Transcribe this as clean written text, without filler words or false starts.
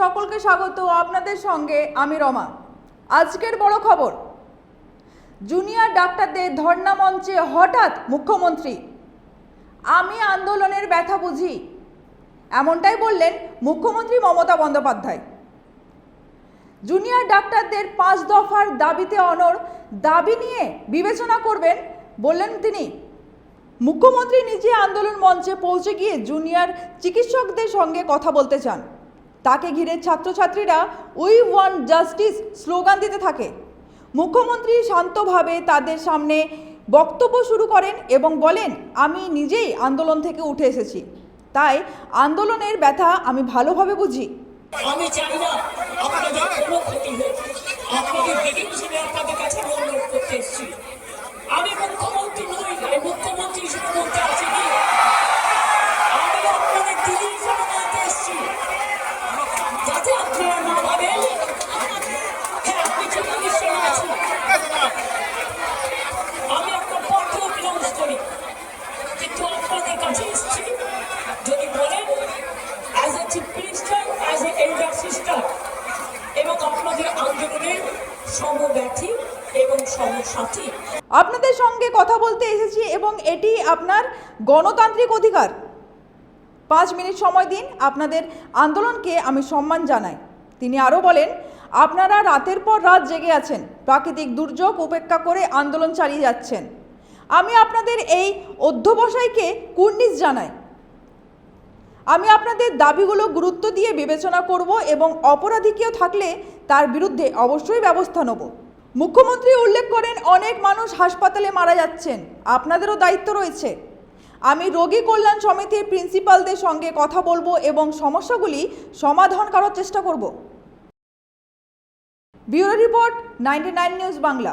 সকলকে স্বাগত। আপনাদের সঙ্গে আমি রমা। আজকের বড় খবর, জুনিয়র ডাক্তারদের ধর্ণা মঞ্চে হঠাৎ মুখ্যমন্ত্রী। আমি আন্দোলনের ব্যথা বুঝি, এমনটাই বললেন মুখ্যমন্ত্রী মমতা বন্দ্যোপাধ্যায়। জুনিয়র ডাক্তারদের 5 দফার দাবিতে অনড়, দাবি নিয়ে বিবেচনা করবেন বললেন তিনি। মুখ্যমন্ত্রী নিজে আন্দোলন মঞ্চে পৌঁছে গিয়ে জুনিয়র চিকিৎসকদের সঙ্গে কথা বলতে চান। তাকে ঘিরে ছাত্রছাত্রীরা উই ওয়ান্ট জাস্টিস স্লোগান দিতে থাকে। মুখ্যমন্ত্রী শান্তভাবে তাদের সামনে বক্তব্য শুরু করেন এবং বলেন, আমি নিজেই আন্দোলন থেকে উঠে এসেছি, তাই আন্দোলনের ব্যথা আমি ভালোভাবে বুঝি। আমি চাই না আপনাদের কোনো ক্ষতি হোক। আপনাদের দিদি হিসেবে আপনাদের কাছে অনুরোধ করতে এসেছি। আমি মুখ্যমন্ত্রী নই, আমি মুখ্যমন্ত্রী হিসেবে বলতে আছি কি, আমি আপনাদের দিদি হিসেবে বলতে এসেছি, যাতে আপনারা না ভাবেন হ্যাঁ আপনি চিকিৎসা আছেন। আমি আপনার পক্ষেও বিলম্ব করি, কিন্তু আপনাদের কাছে এসেছি যদি বলেন as a chief minister, as a elder sister, এবং আপনাদের আন্দোলনের সমব্যথী এবং সমসাথী। আপনাদের সঙ্গে কথা বলতে এসেছি এবং এটি আপনার গণতান্ত্রিক অধিকার। 5 মিনিট সময় দিন, আপনাদের আন্দোলনকে আমি সম্মান জানাই। তিনি আরও বলেন, আপনারা রাতের পর রাত জেগে আছেন, প্রাকৃতিক দুর্যোগ উপেক্ষা করে আন্দোলন চালিয়ে যাচ্ছেন। আমি আপনাদের এই অধ্যবসায়কে কুর্নিশ জানাই। আমি আপনাদের দাবিগুলো গুরুত্ব দিয়ে বিবেচনা করব এবং অপরাধী কেউ থাকলে তার বিরুদ্ধে অবশ্যই ব্যবস্থা নেব। মুখ্যমন্ত্রী উল্লেখ করেন, অনেক মানুষ হাসপাতালে মারা যাচ্ছেন, আপনাদেরও দায়িত্ব রয়েছে। আমি রোগী কল্যাণ সমিতির প্রিন্সিপালদের সঙ্গে কথা বলবো এবং সমস্যাগুলি সমাধান করার চেষ্টা করব। Bureau report, 99 news Bangla.